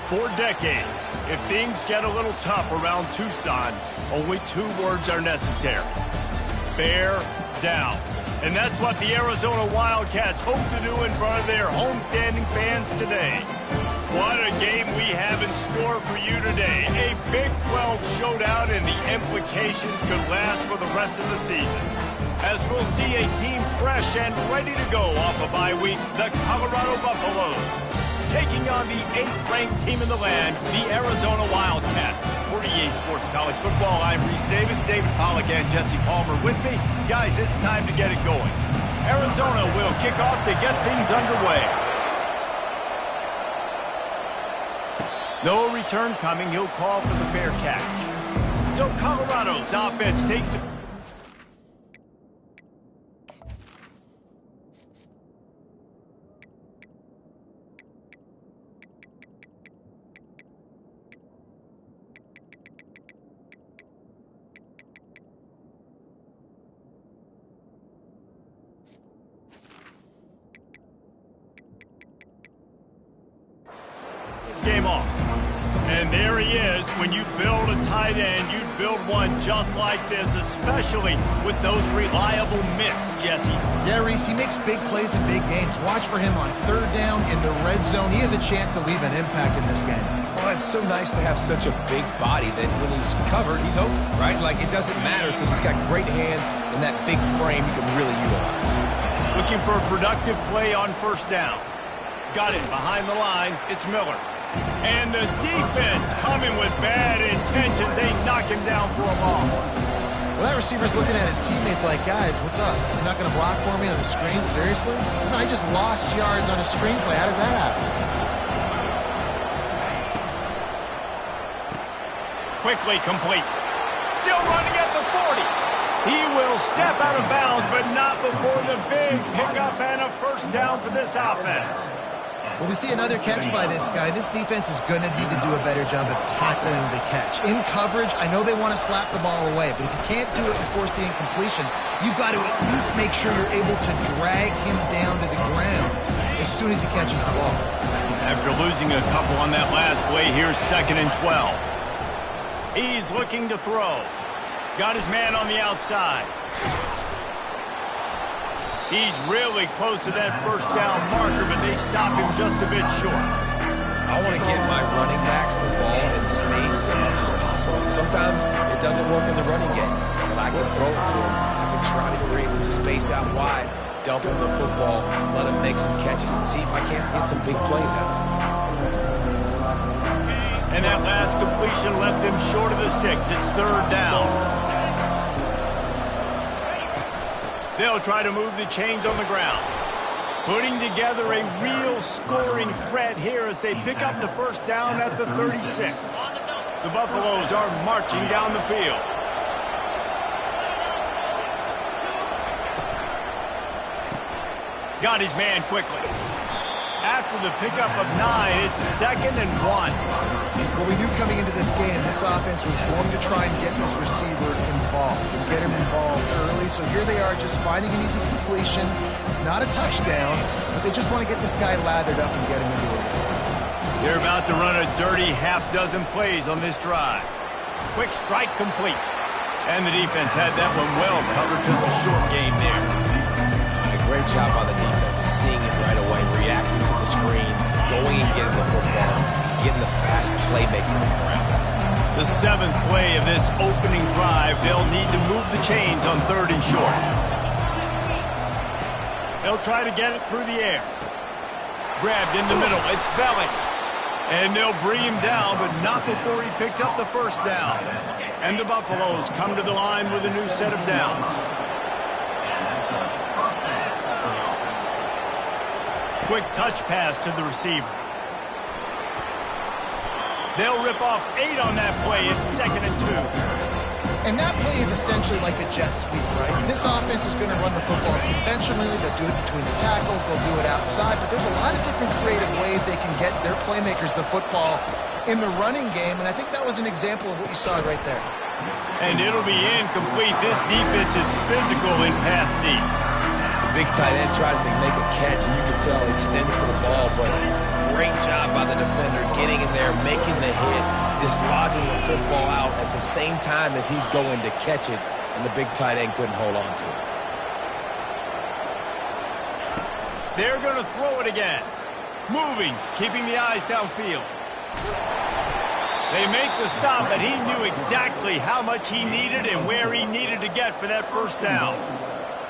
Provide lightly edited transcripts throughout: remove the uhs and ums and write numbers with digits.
For decades, if things get a little tough around Tucson, only 2 words are necessary. Bear down. And that's what the Arizona Wildcats hope to do in front of their homestanding fans today. What a game we have in store for you today. A Big 12 showdown, and the implications could last for the rest of the season. As we'll see a team fresh and ready to go off a bye week, the Colorado Buffaloes, taking on the 8th-ranked team in the land, the Arizona Wildcats. For EA Sports College Football, I'm Reese Davis, David Pollack, and Jesse Palmer with me. Guys, it's time to get it going. Arizona will kick off to get things underway. No return coming. He'll call for the fair catch. So Colorado's offense takes to... game off. And there he is. When you build a tight end, you'd build one just like this, especially with those reliable mitts, Jesse. Yeah, Reese, he makes big plays in big games. Watch for him on 3rd down in the red zone. He has a chance to leave an impact in this game. Well, it's so nice to have such a big body that when he's covered, he's open, right? Like, it doesn't matter because he's got great hands and that big frame he can really utilize. Looking for a productive play on 1st down. Got it behind the line. It's Miller. And the defense coming with bad intentions. They knock him down for a loss. Well, that receiver's looking at his teammates like, guys, what's up? You're not going to block for me on the screen? Seriously? No, I just lost yards on a screenplay. How does that happen? Quickly complete. Still running at the 40. He will step out of bounds, but not before the big pickup and a 1st down for this offense. Well, we see another catch by this guy. This defense is going to need to do a better job of tackling the catch. In coverage, I know they want to slap the ball away, but if you can't do it and force the incompletion, you've got to at least make sure you're able to drag him down to the ground as soon as he catches the ball. After losing a couple on that last play, here's 2nd and 12. He's looking to throw. Got his man on the outside. He's really close to that 1st down marker, but they stop him just a bit short. I want to get my running backs the ball in space as much as possible. And sometimes it doesn't work in the running game, but I can throw it to him. I can try to create some space out wide, dump him the football, let him make some catches, and see if I can't get some big plays out of him. And that last completion left them short of the sticks. It's 3rd down. They'll try to move the chains on the ground. Putting together a real scoring threat here as they pick up the 1st down at the 36. The Buffaloes are marching down the field. Got his man quickly. After the pickup of 9, it's 2nd and 1. Well, we knew coming into this game, this offense was going to try and get this receiver involved and get him involved early. So here they are just finding an easy completion. It's not a touchdown, but they just want to get this guy lathered up and get him into it. They're about to run a dirty half-dozen plays on this drive. Quick strike complete. And the defense had that one well covered. Just a short game there. Great job on the defense, seeing it right away, reacting to the screen, going and getting the football, getting the fast playmaker on the ground. The 7th play of this opening drive, they'll need to move the chains on 3rd and short. They'll try to get it through the air. Grabbed in the middle, it's Belly. And they'll bring him down, but not before he picks up the 1st down. And the Buffaloes come to the line with a new set of downs. Quick touch pass to the receiver. They'll rip off 8 on that play. It's 2nd and 2. And that play is essentially like a jet sweep, right? This offense is going to run the football conventionally. They'll do it between the tackles. They'll do it outside. But there's a lot of different creative ways they can get their playmakers the football in the running game. And I think that was an example of what you saw right there. And it'll be incomplete. This defense is physical in pass deep. big tight end tries to make a catch, and you can tell he extends for the ball, but great job by the defender getting in there, making the hit, dislodging the football out at the same time as he's going to catch it, and the big tight end couldn't hold on to it. They're going to throw it again. Moving, keeping the eyes downfield. They make the stop, and he knew exactly how much he needed and where he needed to get for that first down.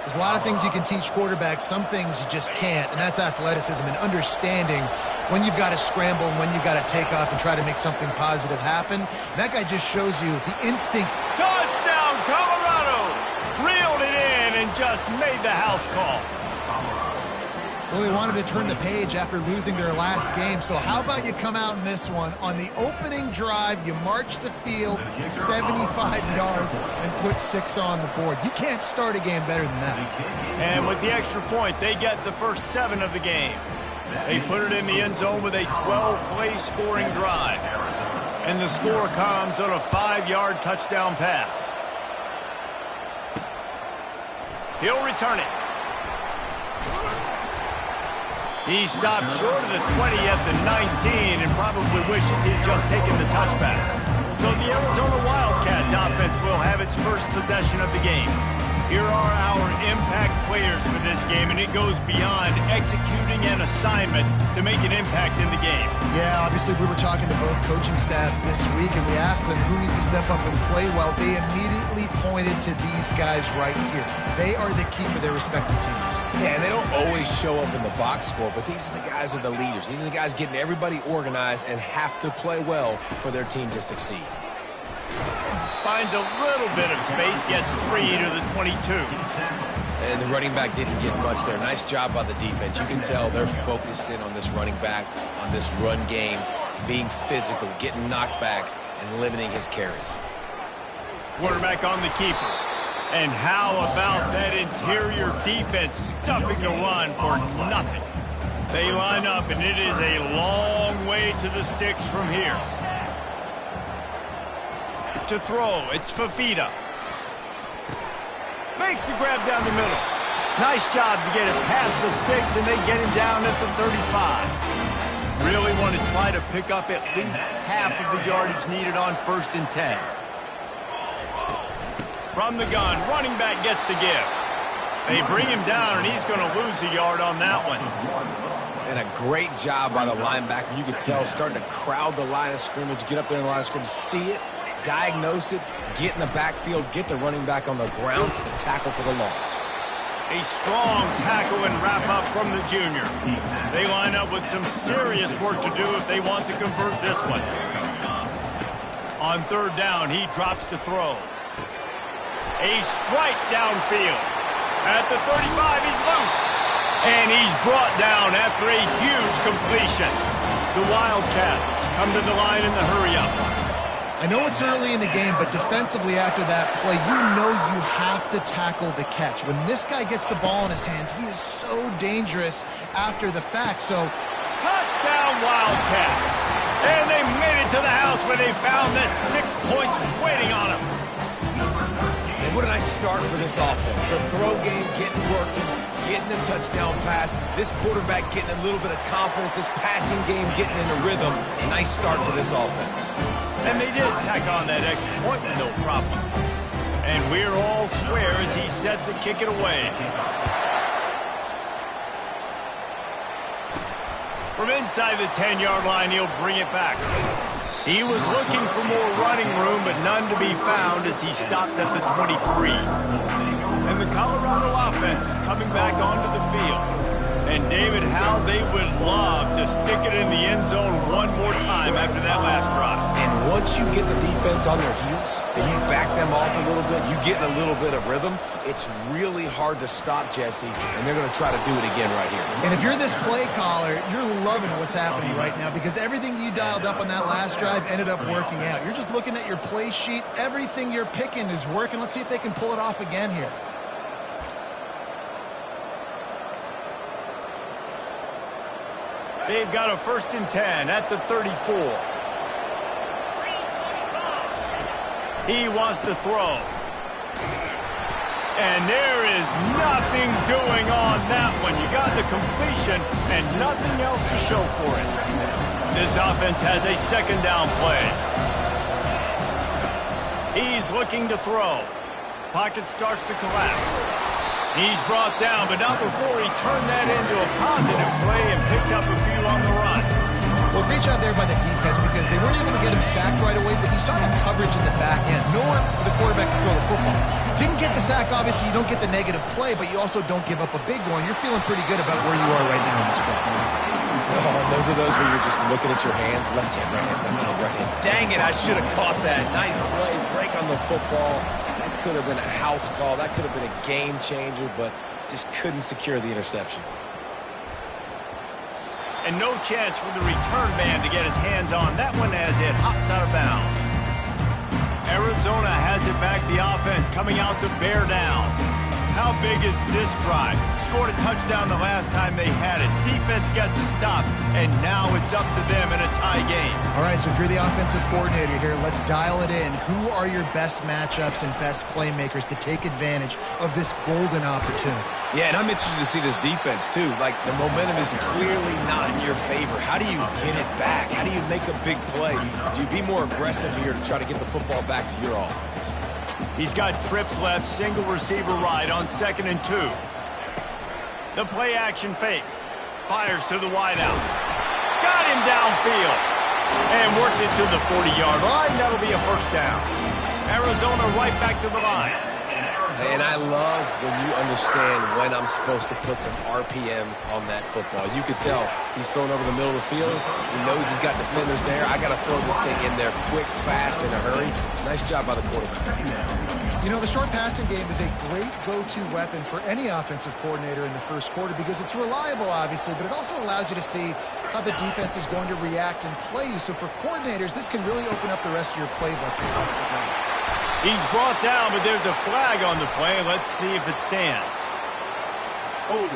There's a lot of things you can teach quarterbacks. Some things you just can't, and that's athleticism and understanding when you've got to scramble and when you've got to take off and try to make something positive happen. And that guy just shows you the instinct. Touchdown, Colorado! Reeled it in and just made the house call. Well, they wanted to turn the page after losing their last game, so how about you come out in this one? On the opening drive, you march the field 75 yards and put 6 on the board. You can't start a game better than that. And with the extra point, they get the first 7 of the game. They put it in the end zone with a 12-play scoring drive. And the score comes on a 5-yard touchdown pass. He'll return it. He stopped short of the 20 at the 19 and probably wishes he had just taken the touchback. So the Arizona Wildcats offense will have its first possession of the game. Here are our impact players for this game, and it goes beyond executing an assignment to make an impact in the game. Yeah, obviously we were talking to both coaching staffs this week, and we asked them who needs to step up and play well. They immediately pointed to these guys right here. They are the key for their respective teams. Yeah, and they don't always show up in the box score, but these are the guys that are the leaders. These are the guys getting everybody organized and have to play well for their team to succeed. Finds a little bit of space, gets 3 to the 22. And the running back didn't get much there. Nice job by the defense. You can tell they're focused in on this running back, on this run game, being physical, getting knockbacks, and limiting his carries. Quarterback on the keeper. And how about that interior defense stuffing the run for nothing? They line up, and it is a long way to the sticks from here. To throw, it's Fafita. Makes the grab down the middle. Nice job to get it past the sticks, and they get him down at the 35. Really want to try to pick up at least half of the yardage needed on 1st and 10. From the gun, running back gets to give. They bring him down, and he's going to lose a yard on that one. And a great job by the linebacker. You could tell starting to crowd the line of scrimmage, get up there in the line of scrimmage, see it, diagnose it, get in the backfield, get the running back on the ground for the tackle for the loss. A strong tackle and wrap up from the junior. They line up with some serious work to do if they want to convert this one. On 3rd down, he drops to throw. A strike downfield. At the 35, he's loose. And he's brought down after a huge completion. The Wildcats come to the line in the hurry-up. I know it's early in the game, but defensively after that play, you know you have to tackle the catch. When this guy gets the ball in his hands, he is so dangerous after the fact. So, touchdown Wildcats. And they made it to the house where they found that 6 points waiting on them. And what a nice start for this offense. The throw game getting working, getting the touchdown pass. This quarterback getting a little bit of confidence. This passing game getting in the rhythm. A nice start for this offense. And they did tack on that extra point with no problem. And we're all square as he's set to kick it away. From inside the 10-yard line, he'll bring it back. He was looking for more running room, but none to be found as he stopped at the 23. And the Colorado offense is coming back onto the field. And David, how they would love to stick it in the end zone one more time after that last drive. And once you get the defense on their heels, and you back them off a little bit, you get in a little bit of rhythm, it's really hard to stop, Jesse, and they're going to try to do it again right here. And if you're this play caller, you're loving what's happening right now because everything you dialed up on that last drive ended up working out. You're just looking at your play sheet. Everything you're picking is working. Let's see if they can pull it off again here. They've got a 1st and 10 at the 34. He wants to throw. And there is nothing doing on that one. You got the completion and nothing else to show for it. This offense has a second down play. He's looking to throw. Pocket starts to collapse. He's brought down, but not before he turned that into a positive play and picked up a few on the run. Well, great job there by the defense because they weren't able to get him sacked right away, but you saw the coverage in the back end. Nowhere for the quarterback to throw the football. Didn't get the sack, obviously. You don't get the negative play, but you also don't give up a big one. You're feeling pretty good about where you are right now in this one. Oh, those are those where you're just looking at your hands. Left hand, right hand, left hand, right hand. Dang it, I should have caught that. Nice play, break on the football. That could have been a house call. That could have been a game changer, but just couldn't secure the interception. And no chance for the return man to get his hands on that one as it hops out of bounds. Arizona has it back, the offense coming out to bear down. How big is this drive? Scored a touchdown the last time they had it. Defense gets a stop, and now it's up to them in a tie game. All right, so if you're the offensive coordinator here, let's dial it in. Who are your best matchups and best playmakers to take advantage of this golden opportunity? Yeah, and I'm interested to see this defense, too. Like, the momentum is clearly not in your favor. How do you get it back? How do you make a big play? Do you be more aggressive here to try to get the football back to your offense? He's got trips left, single receiver right on 2nd and 2. The play action fake. Fires to the wideout. Got him downfield. And works it to the 40-yard line. That'll be a first down. Arizona right back to the line. And I love when you understand when I'm supposed to put some RPMs on that football. You could tell he's throwing over the middle of the field. He knows he's got defenders there. I got to throw this thing in there quick, fast, in a hurry. Nice job by the quarterback. You know, the short passing game is a great go-to weapon for any offensive coordinator in the first quarter because it's reliable, obviously, but it also allows you to see how the defense is going to react and play you. So for coordinators, this can really open up the rest of your playbook for the rest of the game. He's brought down, but there's a flag on the play. Let's see if it stands. Open.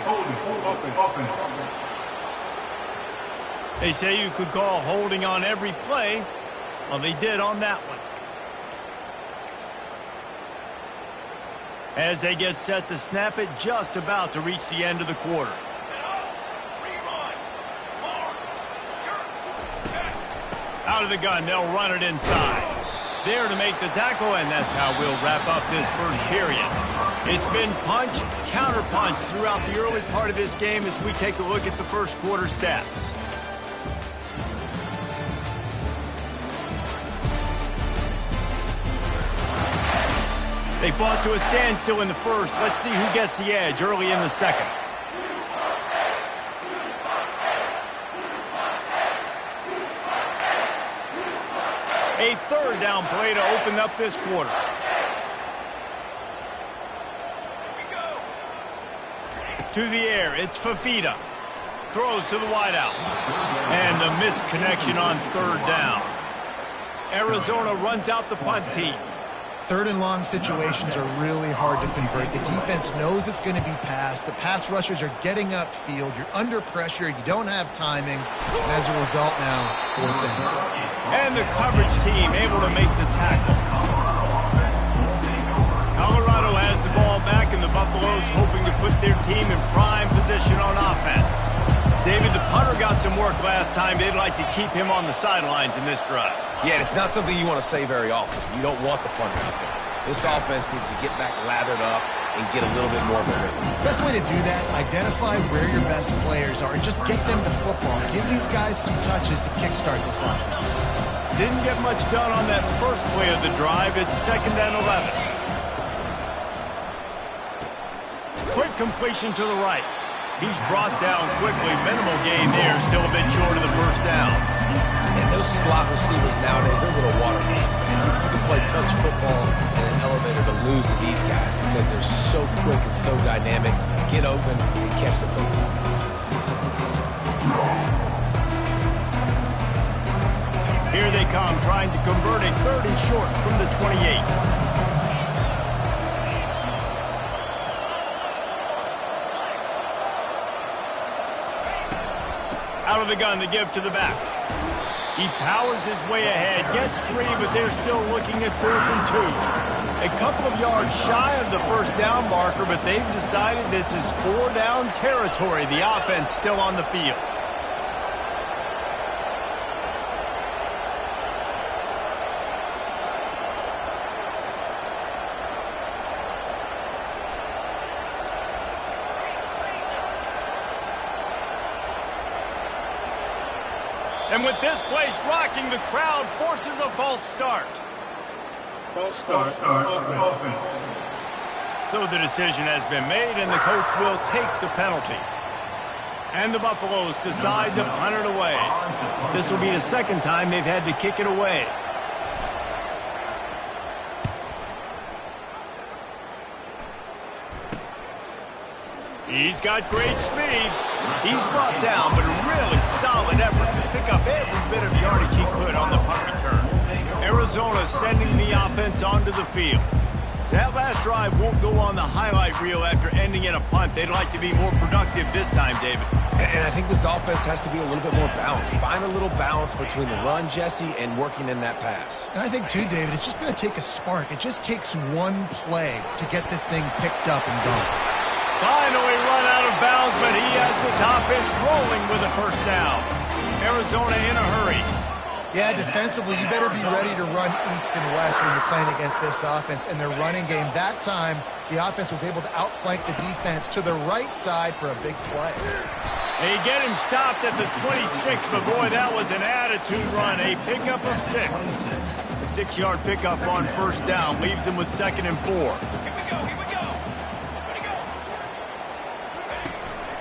They say you could call holding on every play. Well, they did on that one. As they get set to snap it, just about to reach the end of the quarter. Out of the gun, they'll run it inside. There to make the tackle, and that's how we'll wrap up this first period. It's been punch, counter punch throughout the early part of this game as we take a look at the first quarter stats. They fought to a standstill in the first. Let's see who gets the edge early in the second. A third down play to open up this quarter. To the air, it's Fafita. Throws to the wideout. And the missed connection on 3rd down. Arizona runs out the punt team. 3rd and long situations are really hard to convert. The defense knows it's going to be passed. The pass rushers are getting upfield. You're under pressure. You don't have timing. And as a result now, 4th down. And the coverage team able to make the tackle. Colorado has the ball back, and the Buffaloes hoping to put their team in prime position on offense. David, the punter got some work last time. They'd like to keep him on the sidelines in this drive. Yeah, it's not something you want to say very often. You don't want the punter out there. This offense needs to get back lathered up and get a little bit more of a rhythm. Best way to do that, identify where your best players are and just get them the football. Give these guys some touches to kickstart this offense. Didn't get much done on that first play of the drive. It's 2nd and 11. Quick completion to the right. He's brought down quickly. Minimal gain there. Still a bit short of the first down. And those slot receivers nowadays, they're little water games, man. You can play touch football in an elevator to lose to these guys because they're so quick and so dynamic. Get open and catch the football. Here they come, trying to convert a 3rd and short from the 28. Out of the gun to give to the back. He powers his way ahead, gets 3, but they're still looking at 4th and 2. A couple of yards shy of the first down marker, but they've decided this is 4-down territory. The offense still on the field. And with this place rocking, the crowd forces a false start. False start, offense. So the decision has been made, and the coach will take the penalty. And the Buffaloes decide to punt it away. This will be the second time they've had to kick it away. He's got great speed. He's brought down, but a really solid effort to pick up every bit of yardage he could on the punt return. Arizona sending the offense onto the field. That last drive won't go on the highlight reel after ending in a punt. They'd like to be more productive this time, David. And I think this offense has to be a little bit more balanced. Find a little balance between the run, Jesse, and working in that pass. And I think, too, David, it's just going to take a spark. It just takes one play to get this thing picked up and going. Finally run out of bounds, but he has this offense rolling with a first down. Arizona in a hurry. Yeah, defensively, you better be ready to run east and west when you're playing against this offense. And their running game, that time, the offense was able to outflank the defense to the right side for a big play. They get him stopped at the 26, but boy, that was an attitude run. A pickup of 6. A 6-yard pickup on first down leaves him with 2nd and 4.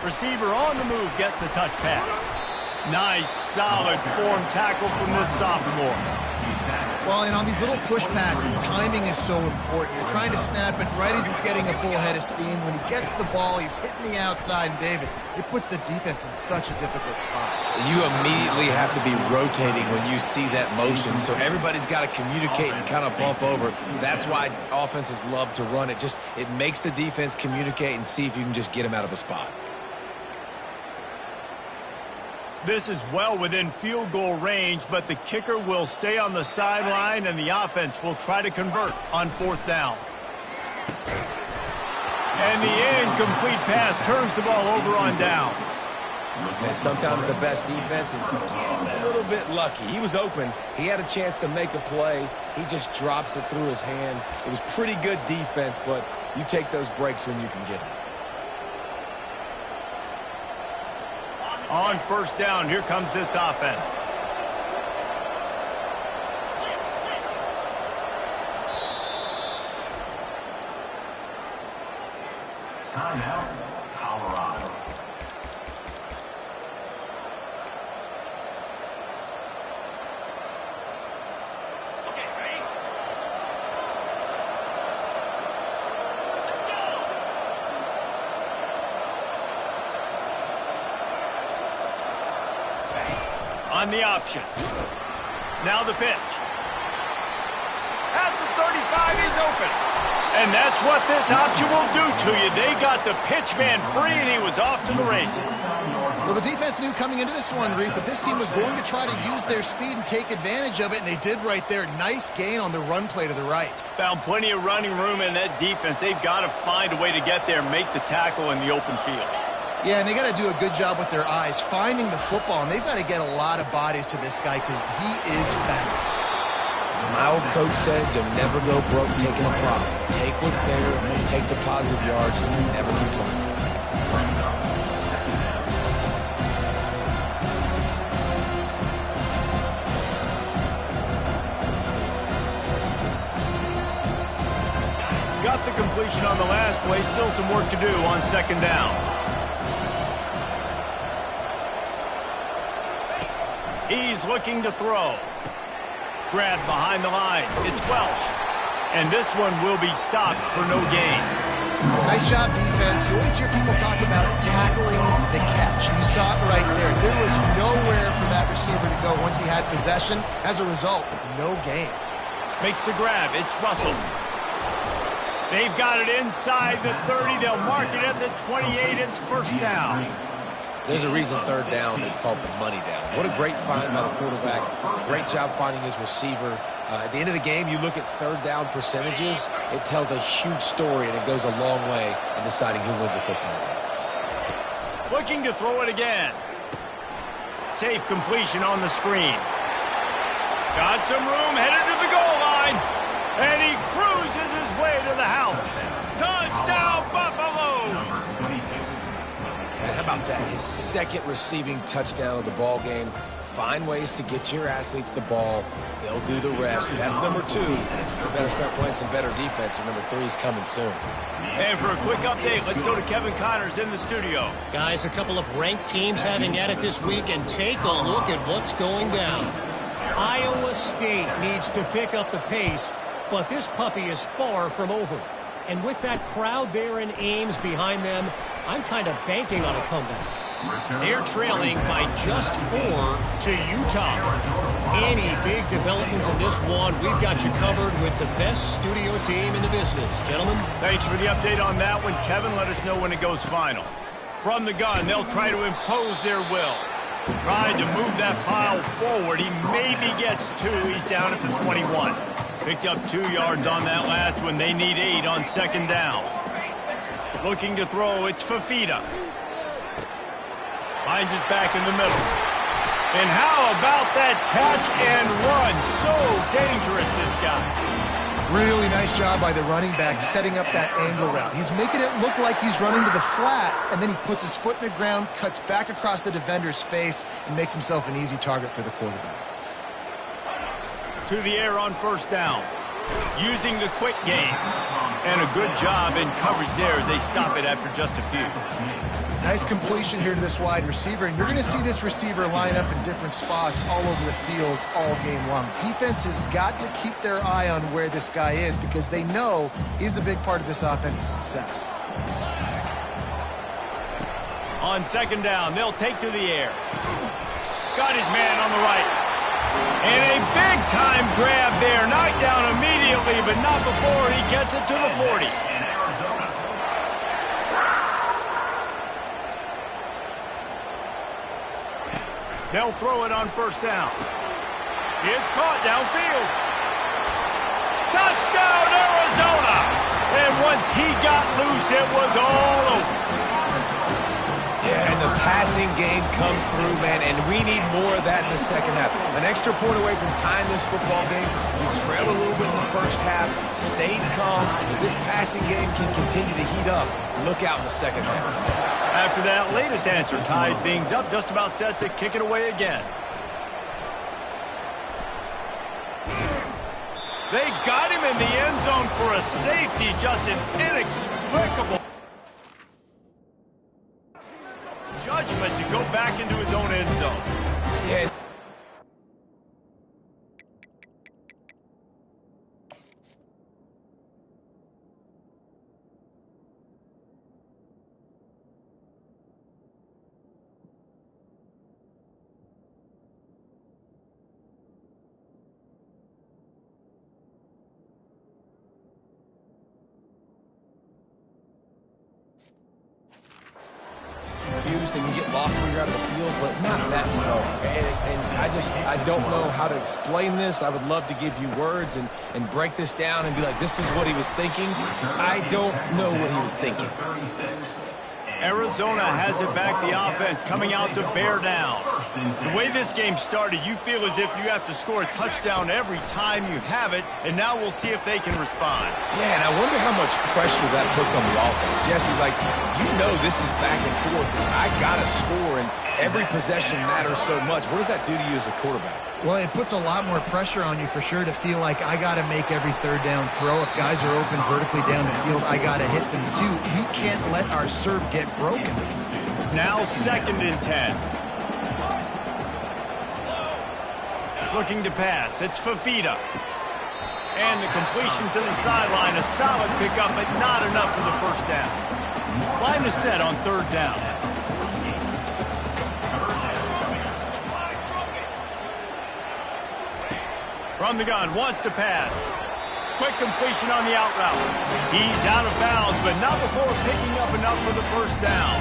Receiver on the move gets the touch pass. Nice, solid form tackle from this sophomore. Well, and on these little push passes, timing is so important. You're trying to snap it right as he's getting a full head of steam. When he gets the ball, he's hitting the outside, and David, it puts the defense in such a difficult spot. You immediately have to be rotating when you see that motion, so everybody's got to communicate and kind of bump over. That's why offenses love to run it. It makes the defense communicate and see if you can just get him out of a spot. This is well within field goal range, but the kicker will stay on the sideline, and the offense will try to convert on 4th down. And the incomplete pass turns the ball over on downs. And sometimes the best defense is getting a little bit lucky. He was open. He had a chance to make a play. He just drops it through his hand. It was pretty good defense, but you take those breaks when you can get them. On first down, here comes this offense. Timeout, Colorado. Okay, ready? Let's go! On the option. Now the pitch. At the 35, he's open. And that's what this option will do to you. They got the pitch man free, and he was off to the races. Well, the defense knew coming into this one, Reese, that this team was going to try to use their speed and take advantage of it, and they did right there. Nice gain on the run play to the right. Found plenty of running room in that defense. They've got to find a way to get there and make the tackle in the open field. Yeah, and they got to do a good job with their eyes, finding the football, and they've got to get a lot of bodies to this guy because he is fast. My old coach said you'll never go broke taking a profit. Take what's there, take the positive yards, and never complain. Got the completion on the last play. Still some work to do on second down. He's looking to throw. Grabbed behind the line. It's Welsh. And this one will be stopped for no gain. Nice job, defense. You always hear people talk about tackling the catch. You saw it right there. There was nowhere for that receiver to go once he had possession. As a result, no gain. Makes the grab. It's Russell. They've got it inside the 30. They'll mark it at the 28. It's first down. There's a reason third down is called the money down. What a great find by the quarterback. Great job finding his receiver. At the end of the game, you look at third down percentages, it tells a huge story, and it goes a long way in deciding who wins a football game. Looking to throw it again. Safe completion on the screen. Got some room, headed to the goal line. And he cruises his way to the house. Touchdown, Buffaloes! And how about that? His second receiving touchdown of the ball game. Find ways to get your athletes the ball. They'll do the rest. That's number 2. They better start playing some better defense, or number 3 is coming soon. And for a quick update, let's go to Kevin Connors in the studio. Guys, a couple of ranked teams having at it this week, and take a look at what's going down. Iowa State needs to pick up the pace, but this puppy is far from over. And with that crowd there in Ames behind them, I'm kind of banking on a comeback. They're trailing by just 4 to Utah. Any big developments in this one, we've got you covered with the best studio team in the business. Gentlemen. Thanks for the update on that one. Kevin, let us know when it goes final. From the gun, they'll try to impose their will. Tried to move that pile forward. He maybe gets 2. He's down at the 21. Picked up 2 yards on that last one. They need 8 on second down. Looking to throw, it's Fafita. Finds his back in the middle. And how about that catch and run? So dangerous, this guy. Really nice job by the running back setting up that angle route. He's making it look like he's running to the flat, and then he puts his foot in the ground, cuts back across the defender's face, and makes himself an easy target for the quarterback. To the air on first down. Using the quick game. And a good job in coverage there as they stop it after just a few. Nice completion here to this wide receiver, and you're going to see this receiver line up in different spots all over the field all game long. Defense has got to keep their eye on where this guy is because they know he's a big part of this offense's success. On second down, they'll take to the air. Got his man on the right. And a big-time grab there. Knocked down immediately, but not before he gets it to the 40. They'll throw it on first down. It's caught downfield. Touchdown, Arizona! And once he got loose, it was all over. Yeah, and the passing game comes through, man, and we need more of that in the second half. An extra point away from tying this football game. We trailed a little bit in the first half, stayed calm. If this passing game can continue to heat up, look out in the second half. After that latest answer tied things up, just about set to kick it away again. They got him in the end zone for a safety, just an inexplicable judgment to go back into his own end zone. Yeah. Confused and you get lost when you're out of the field, but not that far. And I don't know how to explain this. I would love to give you words and break this down and be like, this is what he was thinking. I don't know what he was thinking. Arizona has it back, the offense coming out to bear down. The way this game started, you feel as if you have to score a touchdown every time you have it, and now we'll see if they can respond. Yeah, and I wonder how much pressure that puts on the offense. Jesse, like, you know this is back and forth. I got to score, and every possession matters so much. What does that do to you as a quarterback? Well, it puts a lot more pressure on you for sure to feel like I got to make every third down throw. If guys are open vertically down the field, I got to hit them too. We can't let our serve get broken. Now 2nd and 10. Looking to pass. It's Fafita. And the completion to the sideline. A solid pickup, but not enough for the first down. Line is set on 3rd down. From the gun, wants to pass. Quick completion on the out route. He's out of bounds, but not before picking up enough for the first down.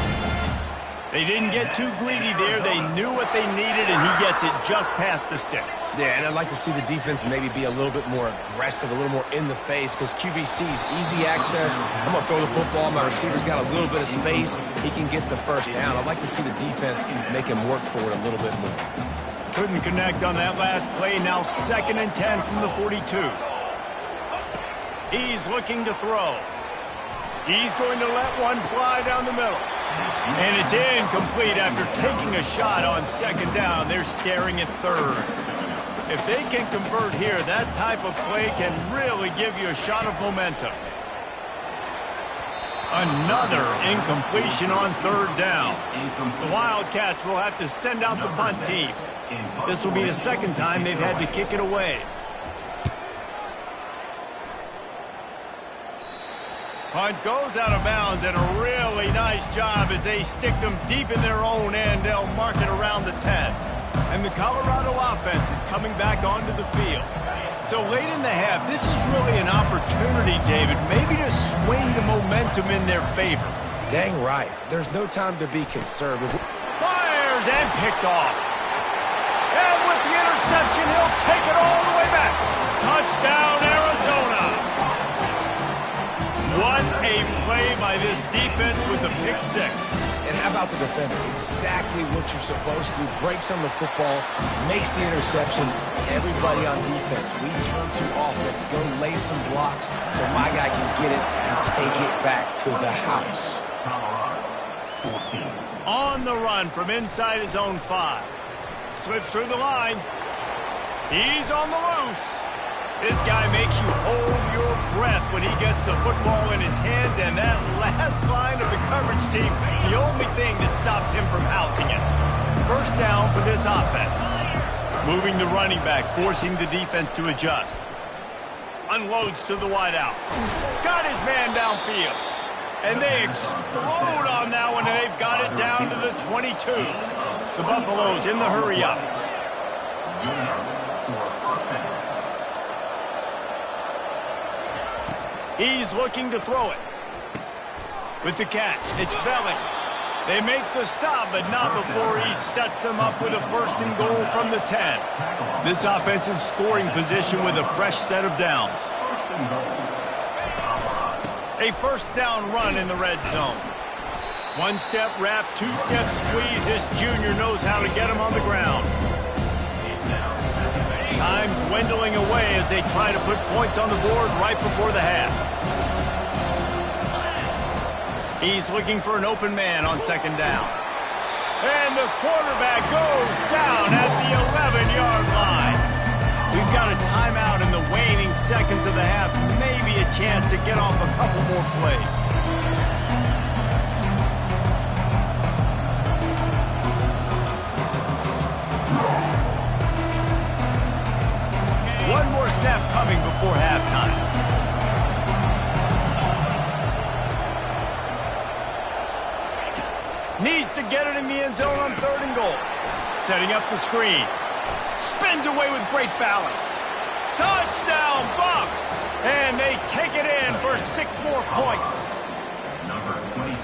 They didn't get too greedy there. They knew what they needed, and he gets it just past the sticks. Yeah, and I'd like to see the defense maybe be a little bit more aggressive, a little more in the face, because QBC's easy access. I'm going to throw the football. My receiver's got a little bit of space. He can get the first down. I'd like to see the defense make him work for it a little bit more. Couldn't connect on that last play. Now 2nd and 10 from the 42. He's looking to throw. He's going to let one fly down the middle. And it's incomplete after taking a shot on 2nd down. They're staring at 3rd. If they can convert here, that type of play can really give you a shot of momentum. Another incompletion on 3rd down. The Wildcats will have to send out the punt team. This will be the 2nd time they've had to kick it away. Punt goes out of bounds, and a really nice job as they stick them deep in their own end. They'll mark it around the 10. And the Colorado offense is coming back onto the field. So late in the half, this is really an opportunity, David, maybe to swing the momentum in their favor. Dang right. There's no time to be conservative. Fires and picked off. And with the interception, he'll take it all the way back. Touchdown, Arizona. What a play by this defense with the pick 6. And how about the defender? Exactly what you're supposed to. Breaks on the football, makes the interception. Everybody on defense, we turn to offense. Go lay some blocks so my guy can get it and take it back to the house. On the run from inside his own 5. Slips through the line. He's on the loose. This guy makes you hold your breath when he gets the football in his hands, and that last line of the coverage team, the only thing that stopped him from housing it. 1st down for this offense. Moving the running back, forcing the defense to adjust. Unloads to the wideout. Got his man downfield. And they explode on that one, and they've got it down to the 22. The Buffaloes in the hurry up. He's looking to throw it. With the catch, it's Belling. They make the stop, but not before he sets them up with a 1st and goal from the 10. This offensive scoring position with a fresh set of downs. A 1st down run in the red zone. 1-step wrap, 2-step squeeze. This junior knows how to get him on the ground. Time dwindling away as they try to put points on the board right before the half. He's looking for an open man on 2nd down. And the quarterback goes down at the 11-yard line. We've got a timeout in the waning seconds of the half. Maybe a chance to get off a couple more plays. One more snap coming before halftime. Needs to get it in the end zone on 3rd and goal. Setting up the screen. Spins away with great balance. Touchdown, Bucks! And they take it in for 6 more points.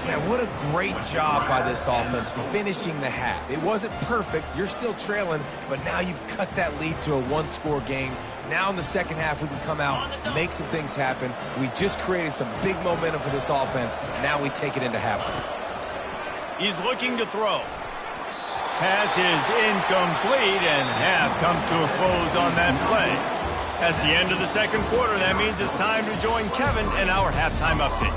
Man, what a great job by this offense finishing the half. It wasn't perfect. You're still trailing, but now you've cut that lead to a 1-score game. Now in the 2nd half, we can come out, make some things happen. We just created some big momentum for this offense. Now we take it into halftime. He's looking to throw. Pass is incomplete, and half comes to a close on that play. That's the end of the 2nd quarter. That means it's time to join Kevin in our halftime update.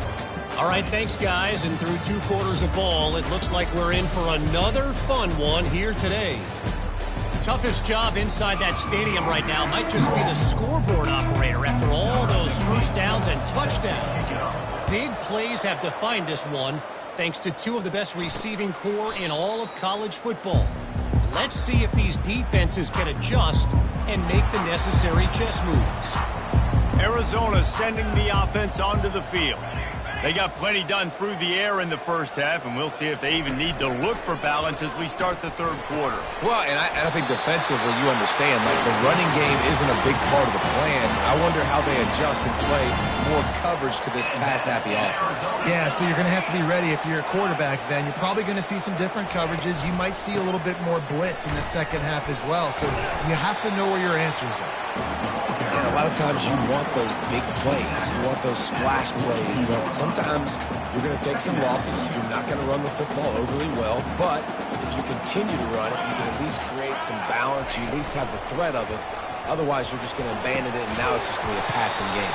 All right, thanks, guys. And through 2 quarters of ball, it looks like we're in for another fun one here today. Toughest job inside that stadium right now might just be the scoreboard operator after all those 1st downs and touchdowns. Big plays have defined this one, thanks to 2 of the best receiving core in all of college football. Let's see if these defenses can adjust and make the necessary chess moves. Arizona sending the offense onto the field. They got plenty done through the air in the first half, and we'll see if they even need to look for balance as we start the third quarter. Well, and I think defensively, you understand, like the running game isn't a big part of the plan. I wonder how they adjust and play more coverage to this pass-happy offense. Yeah, so you're going to have to be ready if you're a quarterback then. You're probably going to see some different coverages. You might see a little bit more blitz in the second half as well. So you have to know where your answers are. And a lot of times you want those big plays. You want those splash plays. But sometimes you're going to take some losses. You're not going to run the football overly well. But if you continue to run it, you can at least create some balance. You at least have the threat of it. Otherwise, you're just going to abandon it, and now it's just going to be a passing game.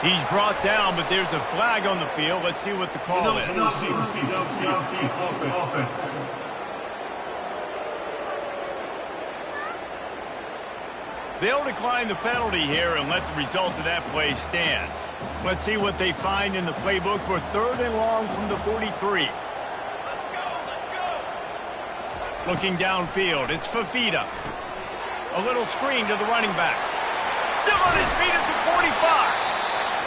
He's brought down, but there's a flag on the field. Let's see what the call is. They'll decline the penalty here and let the result of that play stand. Let's see what they find in the playbook for 3rd and long from the 43. Looking downfield, it's Fafita. A little screen to the running back. Still on his feet at the 45.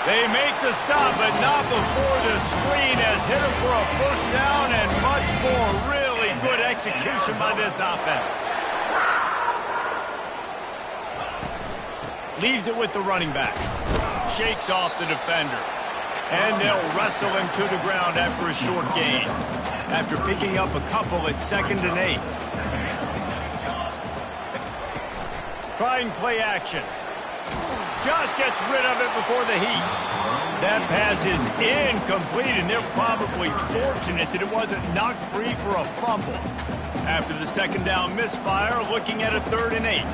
They make the stop, but not before the screen has hit him for a first down and much more. Really good execution by this offense. Leaves it with the running back. Shakes off the defender. And they'll wrestle him to the ground after a short gain. After picking up a couple at 2nd and 8. Trying play action. Just gets rid of it before the heat. That pass is incomplete, and they're probably fortunate that it wasn't knocked free for a fumble. After the 2nd down misfire, looking at a 3rd and 8.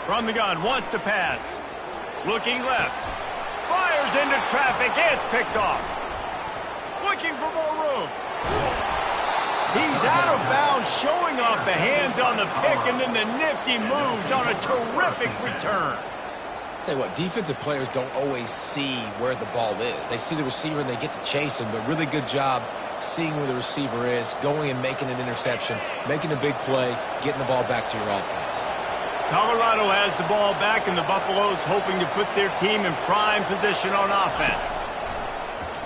From the gun, wants to pass. Looking left. Fires into traffic. It's picked off. Looking for more room. He's out of bounds, showing off the hands on the pick, and then the nifty moves on a terrific return. Tell you what, defensive players don't always see where the ball is. They see the receiver and they get to chase him, but really good job seeing where the receiver is, going and making an interception, making a big play, getting the ball back to your offense. Colorado has the ball back, and the Buffaloes hoping to put their team in prime position on offense.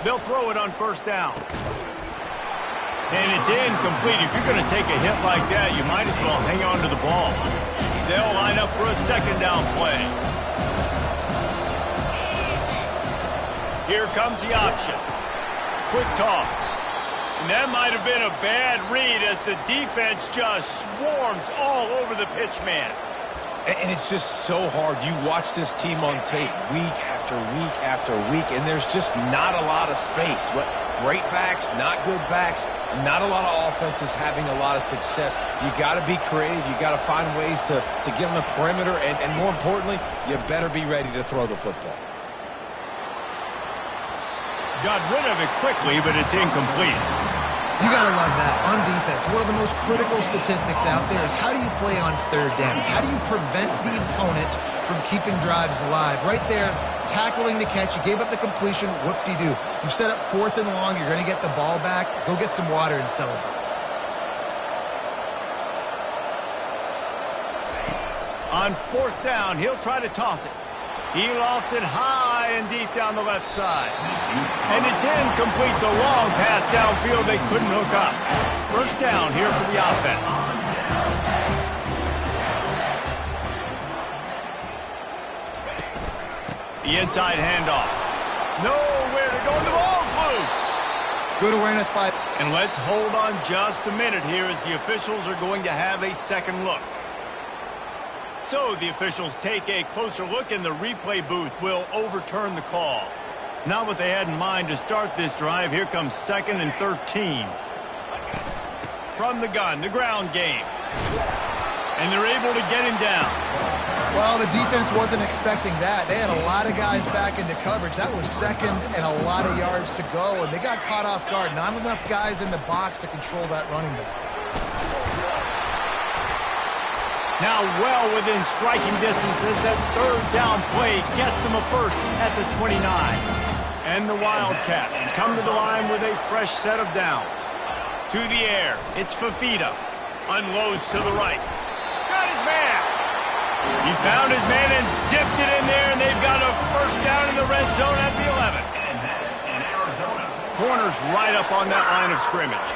They'll throw it on 1st down. And it's incomplete. If you're going to take a hit like that, you might as well hang on to the ball. They'll line up for a 2nd down play. Here comes the option. Quick toss. And that might have been a bad read as the defense just swarms all over the pitch man. And it's just so hard. You watch this team on tape week after week after week, and there's just not a lot of space. Great backs, not good backs, not a lot of offenses having a lot of success. You got to be creative. You got to find ways to get on the perimeter, and more importantly, you better be ready to throw the football. Got rid of it quickly, but it's incomplete. You got to love that. On defense, one of the most critical statistics out there is how do you play on 3rd down? How do you prevent the opponent from keeping drives alive? Right there, tackling the catch. You gave up the completion. Whoop-de-doo. You set up 4th and long. You're going to get the ball back. Go get some water and celebrate. On 4th down, he'll try to toss it. He lofts it high and deep down the left side. And it's incomplete. The long pass downfield they couldn't hook up. 1st down here for the offense. The inside handoff. Nowhere to go. The ball's loose. Good awareness by... And let's hold on just a minute here as the officials are going to have a second look. So the officials take a closer look, and the replay booth will overturn the call. Not what they had in mind to start this drive. Here comes 2nd and 13. From the gun, the ground game. And they're able to get him down. Well, the defense wasn't expecting that. They had a lot of guys back into coverage. That was 2nd and a lot of yards to go, and they got caught off guard. Not enough guys in the box to control that running back. Now well within striking distance as that 3rd down play gets them a first at the 29. And the Wildcats come to the line with a fresh set of downs. To the air, it's Fafita. Unloads to the right. Got his man. He found his man and zipped it in there, and they've got a first down in the red zone at the 11. And that's in Arizona. Corner's right up on that line of scrimmage.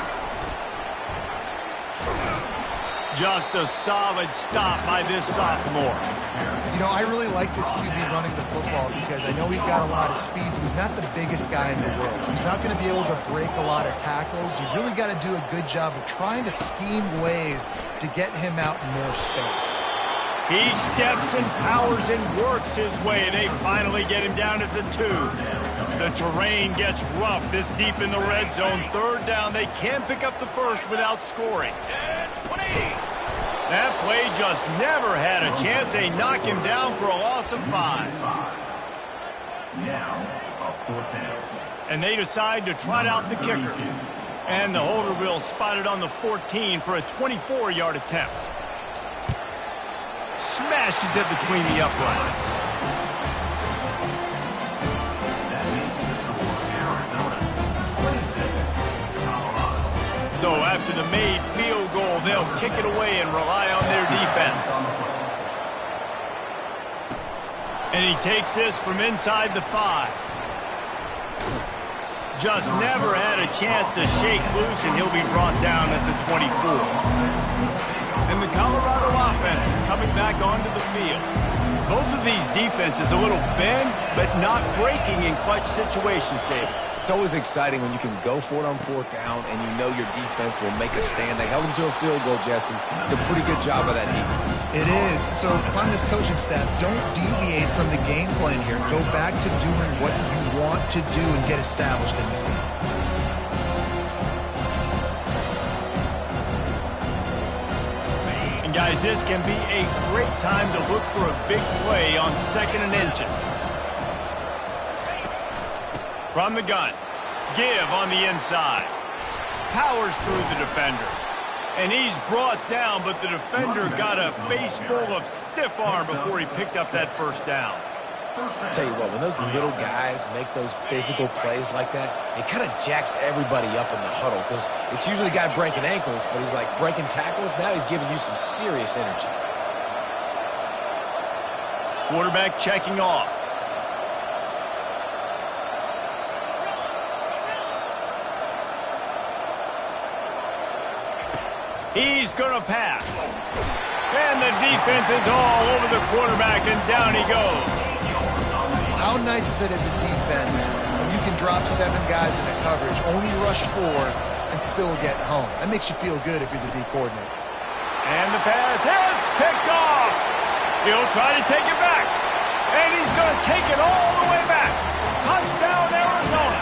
Just a solid stop by this sophomore. You know, I really like this QB running the football because I know he's got a lot of speed, but he's not the biggest guy in the world. So he's not going to be able to break a lot of tackles. You really got to do a good job of trying to scheme ways to get him out in more space. He steps and powers and works his way. They finally get him down at the 2. The terrain gets rough this deep in the red zone. Third down, they can't pick up the first without scoring. 20. That play just never had a chance. They knock him down for a loss of 5. Now, a fourth down. And they decide to trot out the kicker. And the holder will spot it on the 14 for a 24-yard attempt. Smashes it between the uprights. That means the score, Arizona 26, Colorado. So after the made field goal, they'll kick it away and rely on their defense. And he takes this from inside the 5. Just never had a chance to shake loose, and he'll be brought down at the 24. And the Colorado offense is coming back onto the field. Both of these defenses a little bend, but not breaking in clutch situations, David. It's always exciting when you can go for it on fourth down and you know your defense will make a stand. They held them to a field goal, Jesse. It's a pretty good job of that defense. It is. So if I'm this coaching staff, don't deviate from the game plan here. Go back to doing what you want to do and get established in this game. And guys, this can be a great time to look for a big play on 2nd and inches. From the gun, give on the inside. Powers through the defender. And he's brought down, but the defender got a face full of stiff arm before he picked up that first down. I'll tell you what, when those little guys make those physical plays like that, it kind of jacks everybody up in the huddle because it's usually the guy breaking ankles, but he's like breaking tackles. Now he's giving you some serious energy. Quarterback checking off. He's going to pass. And the defense is all over the quarterback, and down he goes. How nice is it as a defense when you can drop 7 guys into coverage, only rush 4, and still get home? That makes you feel good if you're the D coordinator. And the pass hits, picked off. He'll try to take it back. And he's going to take it all the way back. Touchdown, Arizona.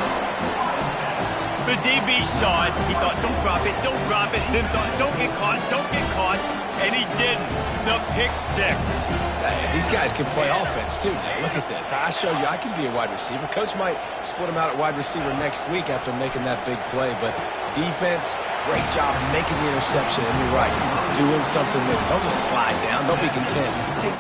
The DB saw it. He thought, don't drop it, don't drop it. Then thought, don't get caught, don't get caught. And he didn't. The pick 6. These guys can play offense, too. Now, look at this. I showed you I can be a wide receiver. Coach might split him out at wide receiver next week after making that big play. But defense, great job making the interception. And you're right, doing something with it. Don't just slide down. Don't be content. Take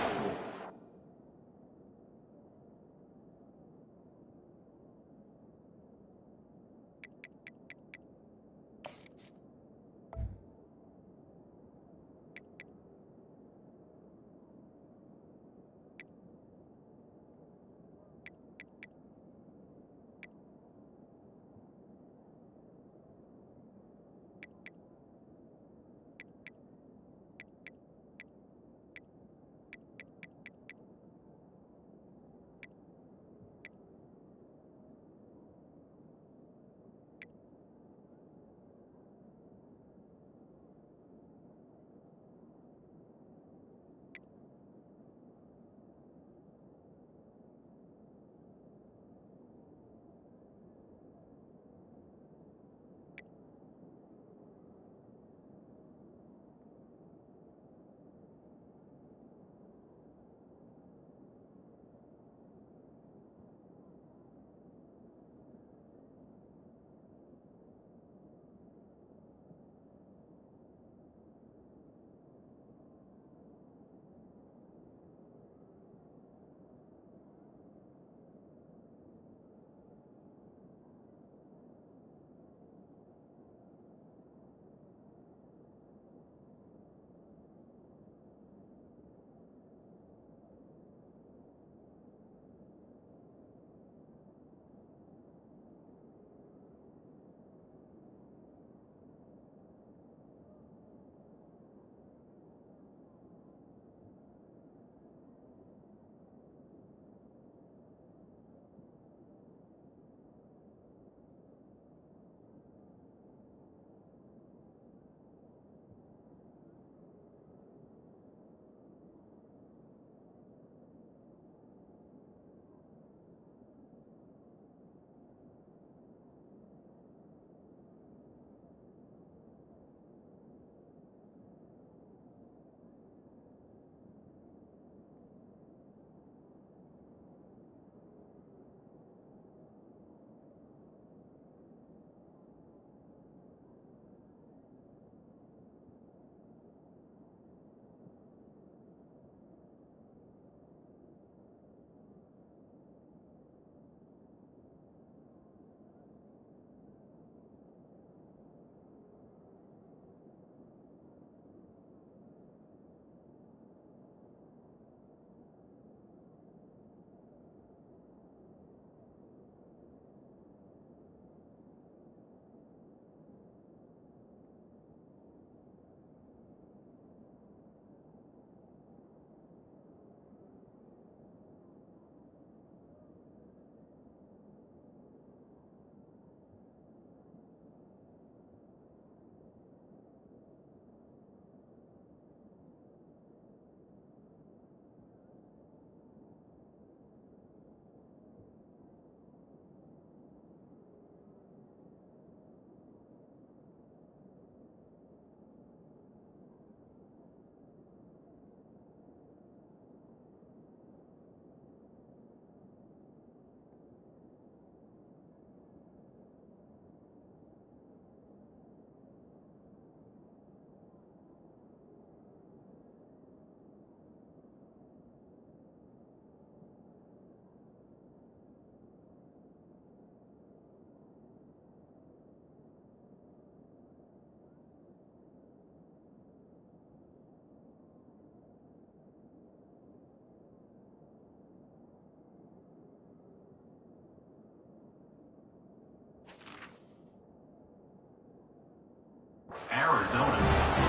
Arizona,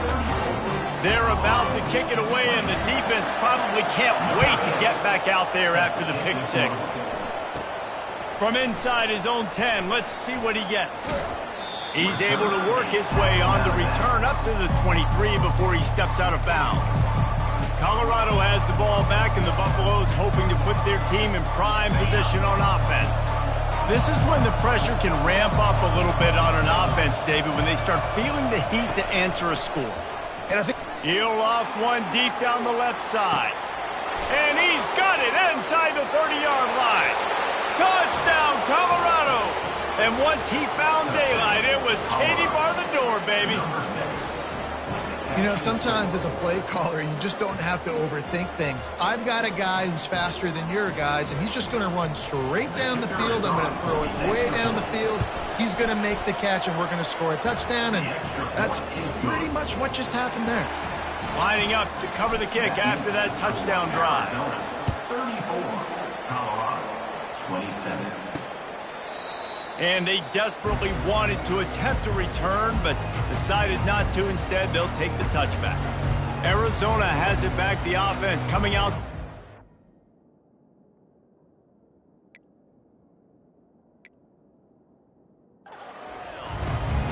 34. They're about to kick it away, and the defense probably can't wait to get back out there after the pick six. From inside his own 10, let's see what he gets. He's able to work his way on the return up to the 23 before he steps out of bounds. Colorado has the ball back, and the Buffaloes hoping to put their team in prime position on offense. This is when the pressure can ramp up a little bit on an offense, David, when they start feeling the heat to answer a score. And I think He'll loft one deep down the left side. And he's got it inside the 30-yard line. Touchdown, Colorado! And once he found daylight, it was Katie bar the door, baby. You know, sometimes as a play caller, you just don't have to overthink things. I've got a guy who's faster than your guys, and he's just going to run straight down the field. I'm going to throw it way down the field. He's going to make the catch, and we're going to score a touchdown, and that's pretty much what just happened there. Lining up to cover the kick after that touchdown drive. 34, Colorado, 27. And they desperately wanted to attempt a return, but decided not to. Instead, they'll take the touchback. Arizona has it back, the offense coming out.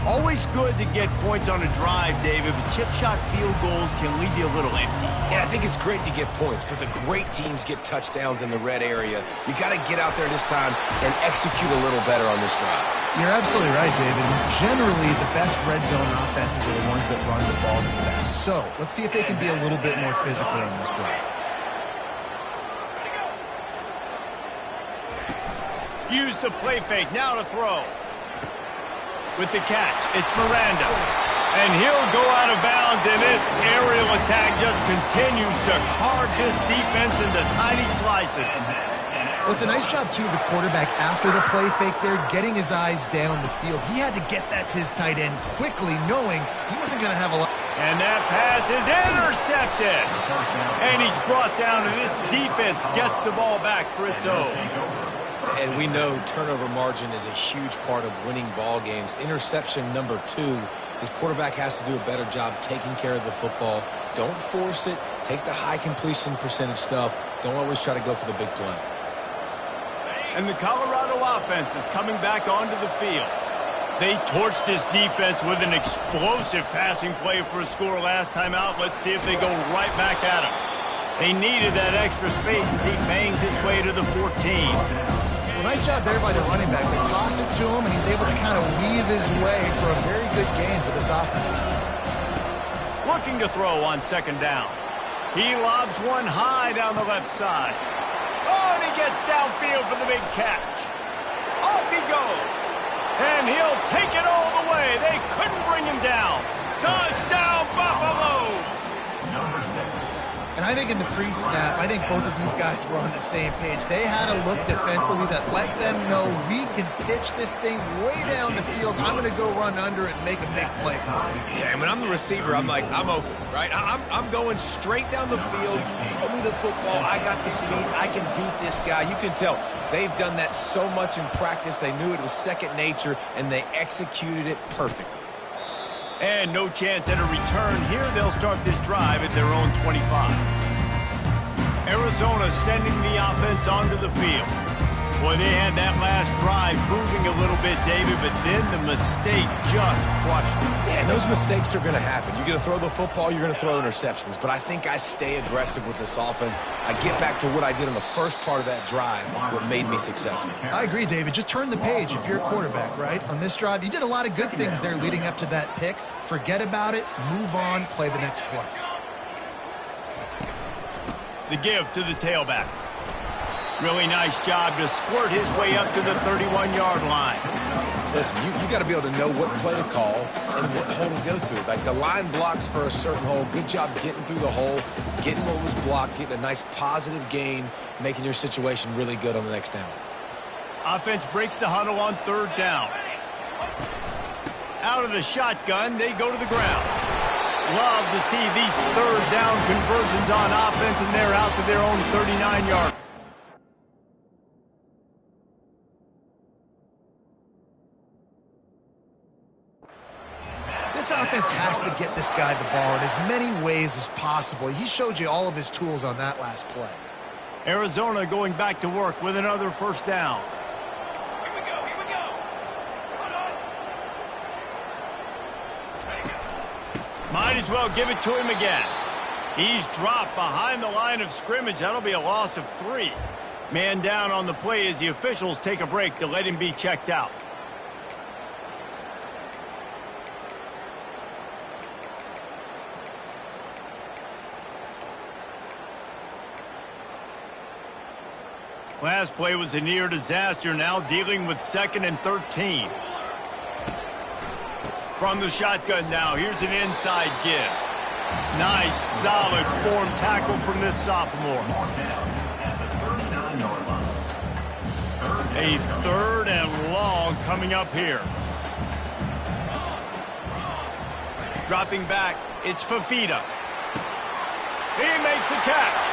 Always good to get points on a drive, David, but chip shot field goals can leave you a little empty. Yeah, I think it's great to get points, but the great teams get touchdowns in the red area. You got to get out there this time and execute a little better on this drive. You're absolutely right, David. Generally, the best red zone offenses are the ones that run the ball the best. So, let's see if they can be a little bit more physical on this drive. Use the play fake, now to throw. With the catch, it's Miranda. And he'll go out of bounds, and this aerial attack just continues to carve this defense into tiny slices. Well, it's a nice job, too, of the quarterback after the play fake there, getting his eyes down the field. He had to get that to his tight end quickly, knowing he wasn't going to have a lot. And that pass is intercepted. And he's brought down, and this defense gets the ball back for its own. And we know turnover margin is a huge part of winning ball games. Interception number 2. His quarterback has to do a better job taking care of the football. Don't force it. Take the high completion percentage stuff. Don't always try to go for the big play. And the Colorado offense is coming back onto the field. They torched this defense with an explosive passing play for a score last time out. Let's see if they go right back at him. They needed that extra space as he bangs his way to the 14. Nice job there by the running back. They toss it to him, and he's able to kind of weave his way for a very good gain for this offense. Looking to throw on second down. He lobs one high down the left side. Oh, and he gets downfield for the big catch. Off he goes. And he'll take it all the way. They couldn't bring him down. Touchdown, Buffaloes! Number 6. And I think in the pre-snap, I think both of these guys were on the same page. They had a look defensively that let them know we can pitch this thing way down the field. I'm going to go run under it and make a big play. Yeah, and when I'm the receiver, I'm like, I'm open, right? I'm going straight down the field. Throw me the football. I got the speed. I can beat this guy. You can tell they've done that so much in practice. They knew it was second nature, and they executed it perfectly. And no chance at a return here. They'll start this drive at their own 25. Arizona sending the offense onto the field. Boy, they had that last drive moving a little bit, David, but then the mistake just crushed them. Yeah, and those mistakes are going to happen. You're going to throw the football, you're going to throw interceptions. But I think I stay aggressive with this offense. I get back to what I did in the first part of that drive, what made me successful. I agree, David. Just turn the page if you're a quarterback, right? On this drive, you did a lot of good things there leading up to that pick. Forget about it, move on, play the next play. The give to the tailback. Really nice job to squirt his way up to the 31-yard line. Listen, you got to be able to know what play to call and what hole to go through. Like the line blocks for a certain hole. Good job getting through the hole, getting what was blocked, getting a nice positive gain, making your situation really good on the next down. Offense breaks the huddle on third down. Out of the shotgun, they go to the ground. Love to see these third down conversions on offense, and they're out to their own 39-yard. This offense defense has to get this guy the ball in as many ways as possible. He showed you all of his tools on that last play. Arizona going back to work with another first down. Here we go, here we go. Hold on. Might as well give it to him again. He's dropped behind the line of scrimmage. That'll be a loss of 3. Man down on the play as the officials take a break to let him be checked out. Last play was a near disaster, now dealing with 2nd and 13. From the shotgun now, here's an inside give. Nice, solid form tackle from this sophomore. A 3rd and long coming up here. Dropping back, it's Fafita. He makes the catch.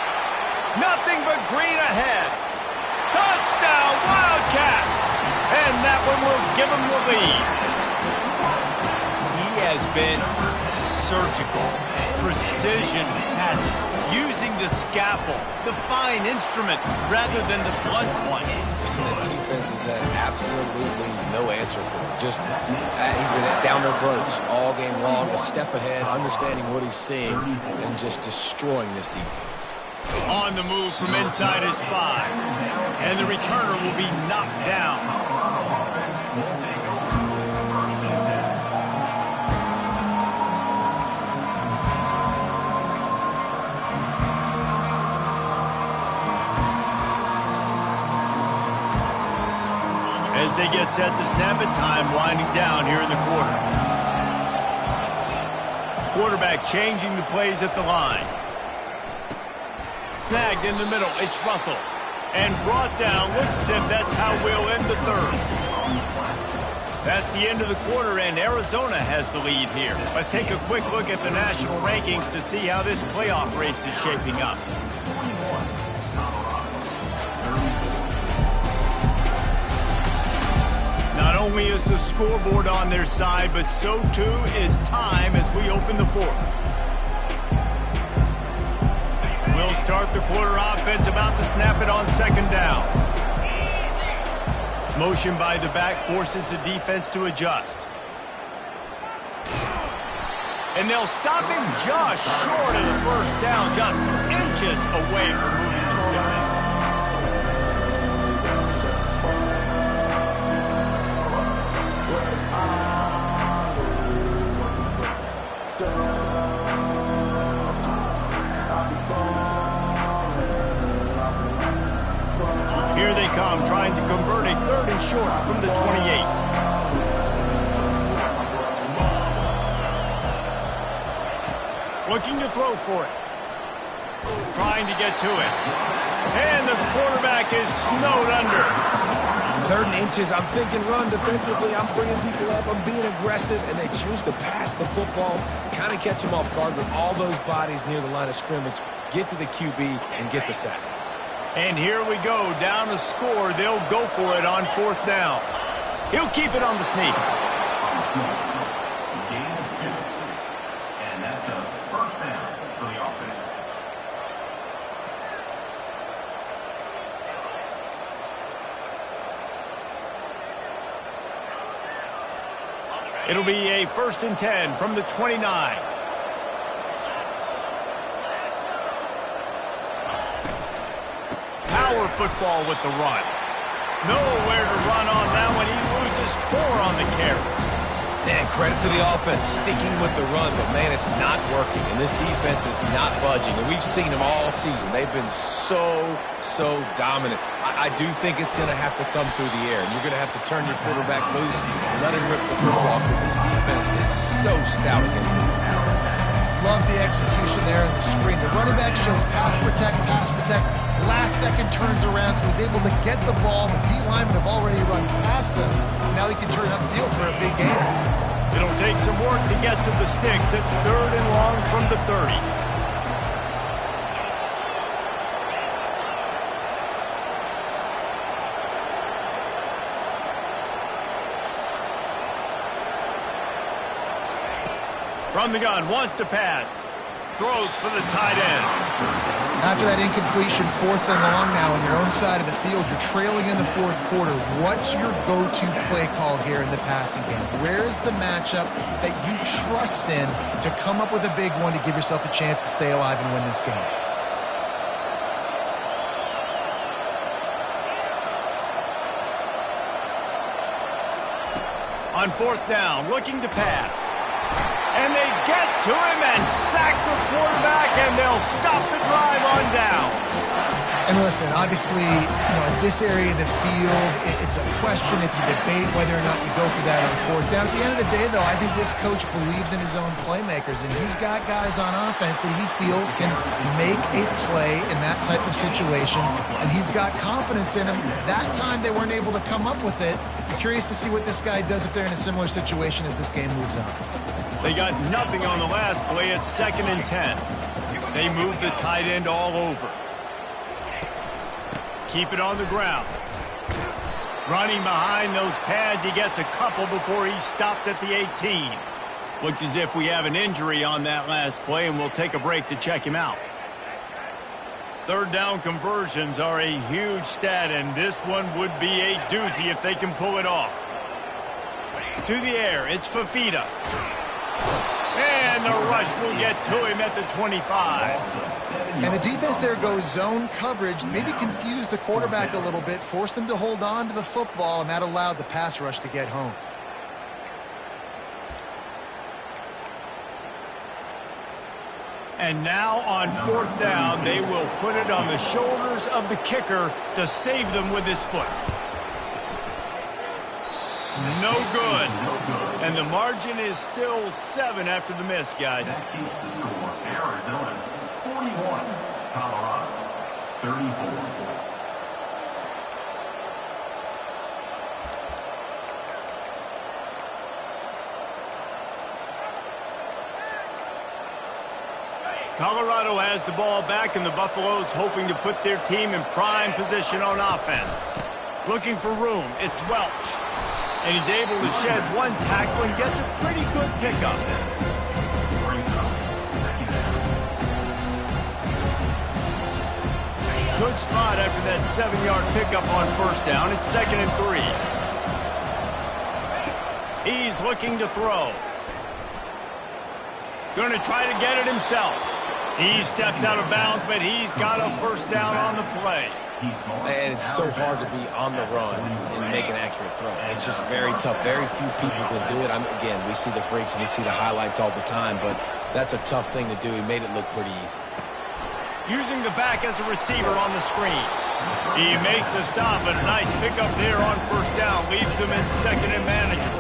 Nothing but green ahead. Touchdown, Wildcats! And that one will give them the lead. He has been surgical, precision passing, using the scalpel, the fine instrument, rather than the blunt one. And the defense has had absolutely no answer for him. Just, he's been down their throats all game long, a step ahead, understanding what he's seeing, and just destroying this defense. On the move from inside his 5. And the returner will be knocked down. As they get set to snap it, time winding down here in the quarter. Quarterback changing the plays at the line. Snagged in the middle, it's Russell. And brought down, looks as if that's how we'll end the 3rd. That's the end of the quarter, and Arizona has the lead here. Let's take a quick look at the national rankings to see how this playoff race is shaping up. Not only is the scoreboard on their side, but so too is time as we open the 4th. We'll start the quarter offense, about to snap it on 2nd down. Motion by the back forces the defense to adjust. And they'll stop him just short of the first down, just inches away from moving the sticks. Here they come, trying to convert a 3rd and short from the 28. Looking to throw for it. Trying to get to it. And the quarterback is snowed under. 3rd and inches, I'm thinking run defensively. I'm bringing people up. I'm being aggressive, and they choose to pass the football, kind of catch him off guard with all those bodies near the line of scrimmage, get to the QB, and get the sack. And here we go, down to score. They'll go for it on 4th down. He'll keep it on the sneak. Gain of 2. And that's a first down for the offense. It'll be a 1st and 10 from the 29. Power football with the run. Nowhere to run on that one. He loses 4 on the carry. Man, credit to the offense sticking with the run, but man, it's not working, and this defense is not budging, and we've seen them all season. They've been so dominant. I do think it's going to have to come through the air, and you're going to have to turn your quarterback loose and let him rip the football because this defense is so stout against the run. Love the execution there in the screen. The running back shows pass protect. Last second turns around, so he's able to get the ball. The D linemen have already run past him. Now he can turn upfield for a big gain. It'll take some work to get to the sticks. It's 3rd and long from the 30. From the gun, wants to pass. Throws for the tight end. After that incompletion, 4th and long now on your own side of the field, you're trailing in the 4th quarter. What's your go-to play call here in the passing game? Where is the matchup that you trust in to come up with a big one to give yourself a chance to stay alive and win this game? On 4th down, looking to pass. And they get to him and sack the quarterback, and they'll stop the drive on down. And listen, obviously, at this area of the field, it's a question, it's a debate whether or not you go for that on 4th down. At the end of the day, though, I think this coach believes in his own playmakers, and he's got guys on offense that he feels can make a play in that type of situation, and he's got confidence in them. That time they weren't able to come up with it. I'm curious to see what this guy does if they're in a similar situation as this game moves on. They got nothing on the last play at 2nd and 10. They move the tight end all over. Keep it on the ground. Running behind those pads, he gets a couple before he's stopped at the 18. Looks as if we have an injury on that last play, and we'll take a break to check him out. 3rd down conversions are a huge stat, and this one would be a doozy if they can pull it off. To the air, it's Fafita. And the rush will get to him at the 25. And the defense there goes zone coverage, maybe confused the quarterback a little bit, forced him to hold on to the football, and that allowed the pass rush to get home. And now on 4th down, they will put it on the shoulders of the kicker to save them with his foot. No good. And the margin is still 7 after the miss, guys. That keeps the score. Arizona 41, Colorado 34. Colorado has the ball back, and the Buffaloes hoping to put their team in prime position on offense. Looking for room, it's Welch. And he's able to shed one tackle and gets a pretty good pickup. Good spot after that 7-yard pickup on 1st down. It's 2nd and 3. He's looking to throw. Going to try to get it himself. He steps out of bounds, but he's got a 1st down on the play. And it's so hard to be on the run and make an accurate throw. It's just very tough. Very few people can do it. Again, we see the freaks and we see the highlights all the time, but that's a tough thing to do. He made it look pretty easy. Using the back as a receiver on the screen. He makes the stop, but a nice pickup there on 1st down. Leaves him in 2nd and manageable.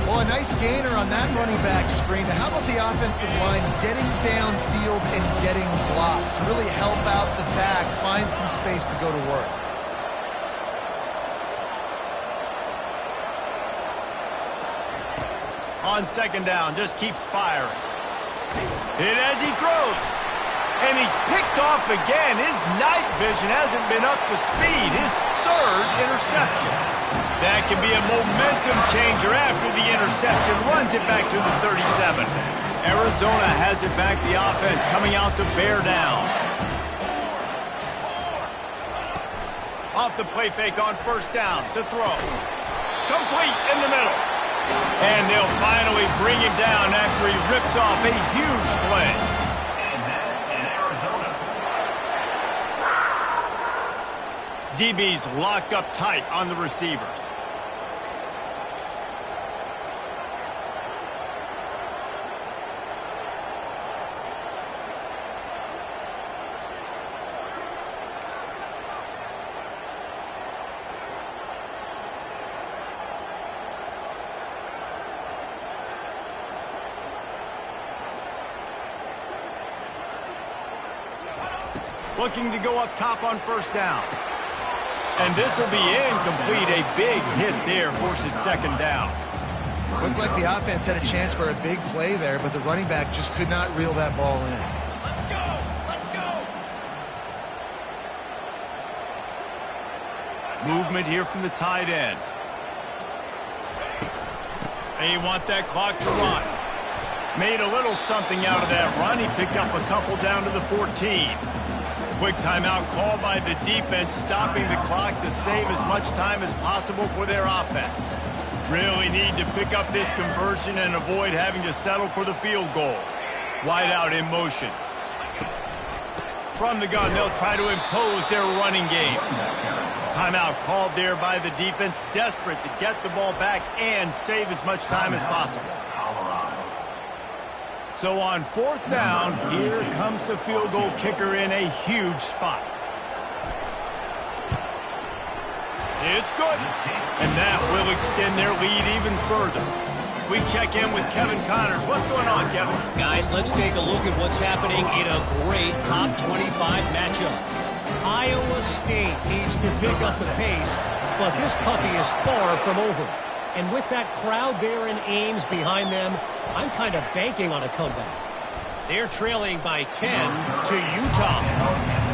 Well, a nice gainer on that running back screen. Now, how about the offensive line getting downfield and getting blocks to really help out the back, find some space to go to work? On 2nd down, just keeps firing. Hit as he throws. And he's picked off again. His night vision hasn't been up to speed. His 3rd interception. That can be a momentum changer after the interception. Runs it back to the 37. Arizona has it back, the offense coming out to bear down. Off the play fake on 1st down to throw. Complete in the middle. And they'll finally bring him down after he rips off a huge play. DB's locked up tight on the receivers. Looking to go up top on 1st down. And this will be incomplete. A big hit there forces 2nd down. Looked like the offense had a chance for a big play there, but the running back just could not reel that ball in. Let's go! Let's go! Movement here from the tight end. They want that clock to run. Made a little something out of that run. He picked up a couple down to the 14. Quick timeout called by the defense, stopping the clock to save as much time as possible for their offense. Really need to pick up this conversion and avoid having to settle for the field goal. Wide out in motion. From the gun, they'll try to impose their running game. Timeout called there by the defense, desperate to get the ball back and save as much time as possible. So on 4th down, here comes the field goal kicker in a huge spot. It's good. And that will extend their lead even further. We check in with Kevin Connors. What's going on, Kevin? Guys, let's take a look at what's happening in a great top 25 matchup. Iowa State needs to pick up the pace, but this puppy is far from over. And with that crowd there in Ames behind them, I'm kind of banking on a comeback. They're trailing by 10 to Utah.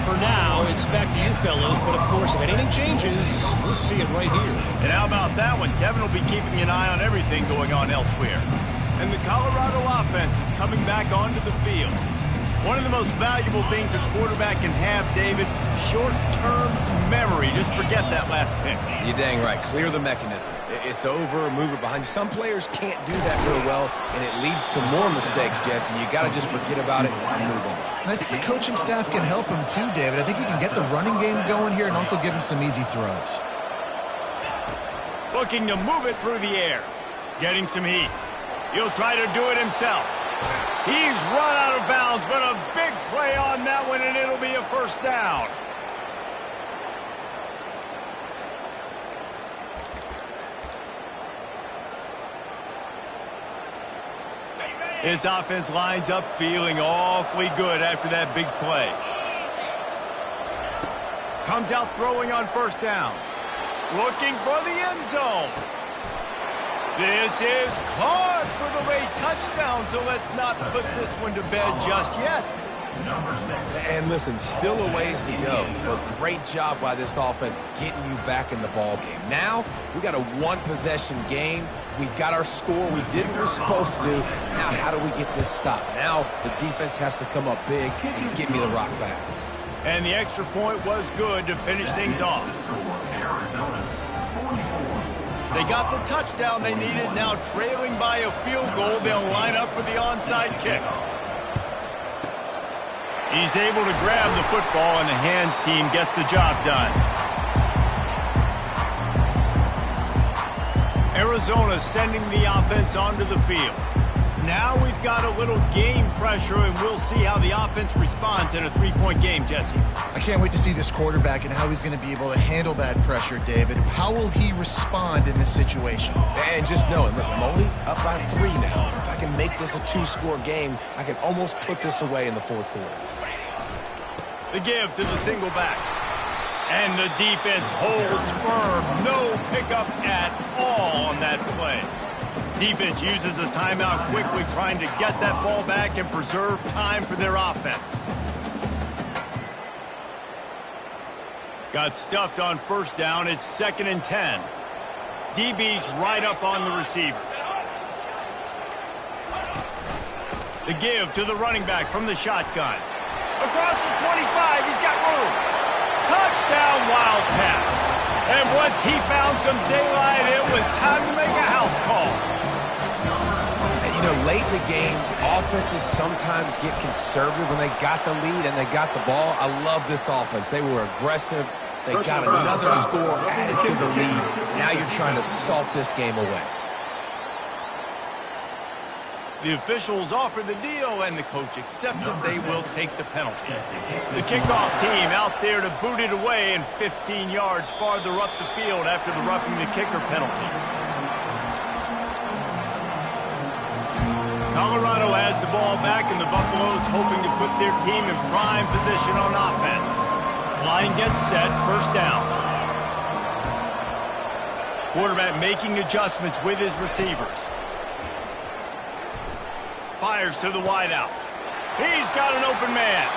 For now, it's back to you fellows, but of course, if anything changes, we'll see it right here. And how about that one? Kevin will be keeping an eye on everything going on elsewhere. And the Colorado offense is coming back onto the field. One of the most valuable things a quarterback can have, David, short-term memory. Just forget that last pick. You're dang right. Clear the mechanism. It's over, move it behind you. Some players can't do that real well, and it leads to more mistakes, Jesse. You got to just forget about it and move on. And I think the coaching staff can help him too, David. I think you can get the running game going here and also give him some easy throws. Looking to move it through the air. Getting some heat. He'll try to do it himself. He's run out of bounds, but a big play on that one, and it'll be a 1st down. His offense lines up feeling awfully good after that big play. Comes out throwing on 1st down. Looking for the end zone. This is caught for the late touchdown, so let's not put this one to bed just yet. And listen, still a ways to go, but great job by this offense getting you back in the ball game. Now, we got a 1-possession game. We got our score. We did what we're supposed to do. Now, how do we get this stopped? Now, the defense has to come up big and get me the rock back. And the extra point was good to finish things off. They got the touchdown they needed. Now trailing by a field goal, they'll line up for the onside kick. He's able to grab the football, and the hands team gets the job done. Arizona sending the offense onto the field. Now we've got a little game pressure, and we'll see how the offense responds in a 3-point game, Jesse. I can't wait to see this quarterback and how he's going to be able to handle that pressure, David. How will he respond in this situation? And just know it. Listen, I'm only up by 3 now. If I can make this a 2-score game, I can almost put this away in the 4th quarter. The give to the single back. And the defense holds firm. No pickup at all on that play. Defense uses a timeout quickly, trying to get that ball back and preserve time for their offense. Got stuffed on 1st down. It's 2nd and 10. DB's right up on the receivers. The give to the running back from the shotgun. Across the 25, he's got room. Touchdown, Wildcats. And once he found some daylight, it was time to make a house call. And you know, late in the games, offenses sometimes get conservative when they got the lead and they got the ball. I love this offense. They were aggressive. They got another score added to the lead. Now you're trying to salt this game away. The officials offer the deal, and the coach accepts it. They will take the penalty. The kickoff team out there to boot it away, and 15 yards farther up the field after the roughing the kicker penalty. Colorado has the ball back, and the Buffaloes hoping to put their team in prime position on offense. Line gets set, 1st down. Quarterback making adjustments with his receivers. Fires to the wideout. He's got an open man.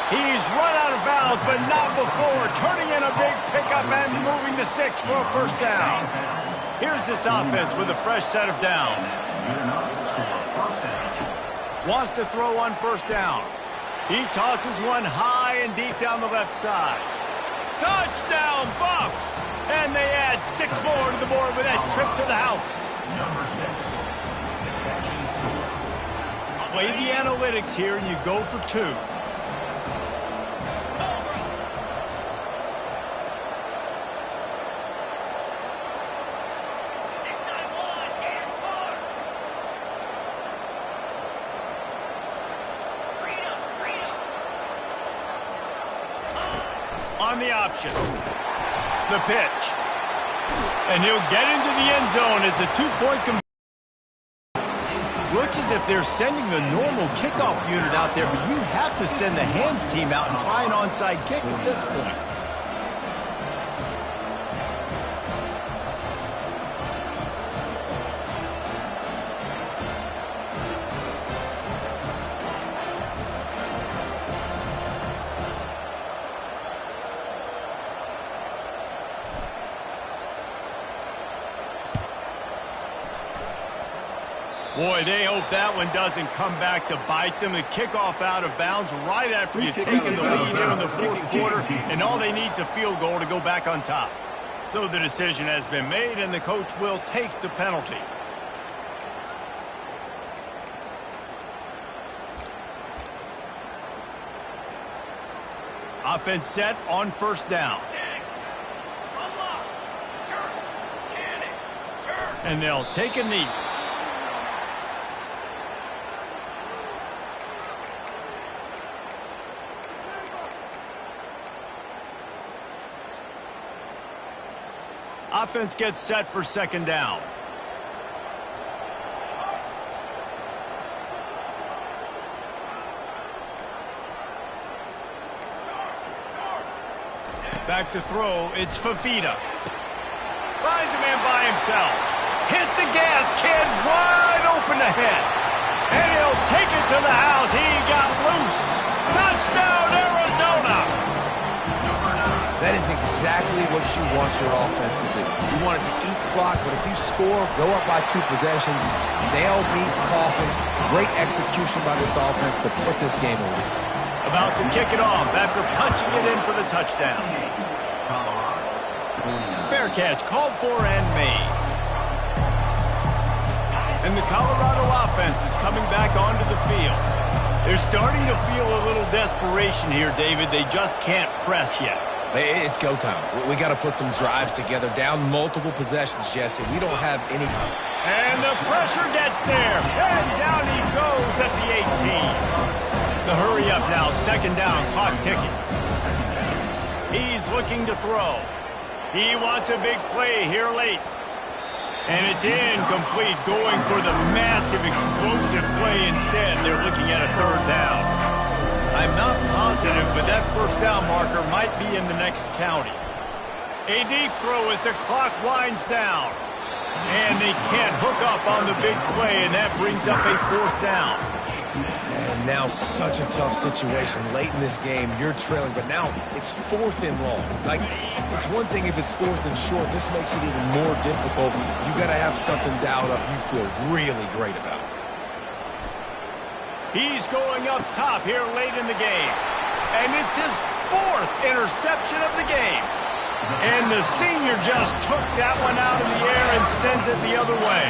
He's run out of bounds, but not before turning in a big pickup and moving the sticks for a 1st down. Here's this offense with a fresh set of downs. Wants to throw on first down. He tosses one high and deep down the left side. Touchdown, Bucks! And they add 6 more to the board with that trip to the house. Number 6. Play the analytics here, and you go for 2. On the option. The pitch. And he'll get into the end zone as a 2-point conversion. Looks as if they're sending the normal kickoff unit out there, but you have to send the hands team out and try an onside kick at this point. Boy, they hope that one doesn't come back to bite them. The kickoff out of bounds right after you've taken the lead here in the fourth quarter, and all they need is a field goal to go back on top. So the decision has been made, and the coach will take the penalty. Offense set on first down. And they'll take a knee. Offense gets set for second down. Back to throw, it's Fafita. Finds a man by himself. Hit the gas, kid, wide open ahead. And he'll take it to the house. He got loose. Touchdown, Arizona! That is exactly what you want your offense to do. You want it to eat clock, but if you score, go up by 2 possessions, nail beat Coffin. Great execution by this offense to put this game away. About to kick it off after punching it in for the touchdown. Fair catch, called for and made. And the Colorado offense is coming back onto the field. They're starting to feel a little desperation here, David. They just can't press yet. It's go time. We got to put some drives together. Down multiple possessions, Jesse. We don't have any. And the pressure gets there. And down he goes at the 18. The hurry up now. Second down. Clock ticking. He's looking to throw. He wants a big play here late. And it's incomplete. Going for the massive explosive play instead. They're looking at a third down. I'm not positive, but that first down marker might be in the next county. A deep throw as the clock winds down. And they can't hook up on the big play, and that brings up a 4th down. And now such a tough situation. Late in this game, you're trailing, but now it's 4th and long. Like, it's one thing if it's 4th and short. This makes it even more difficult. You got to have something dialed up you feel really great about. He's going up top here late in the game. And it's his 4th interception of the game. And the senior just took that one out of the air and sends it the other way.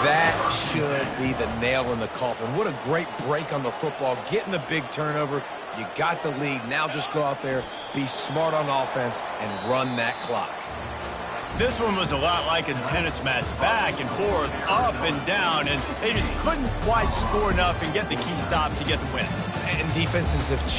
That should be the nail in the coffin. What a great break on the football. Getting the big turnover. You got the lead. Now just go out there, be smart on offense, and run that clock. This one was a lot like a tennis match, back and forth, up and down, and they just couldn't quite score enough and get the key stop to get the win. And defenses have changed.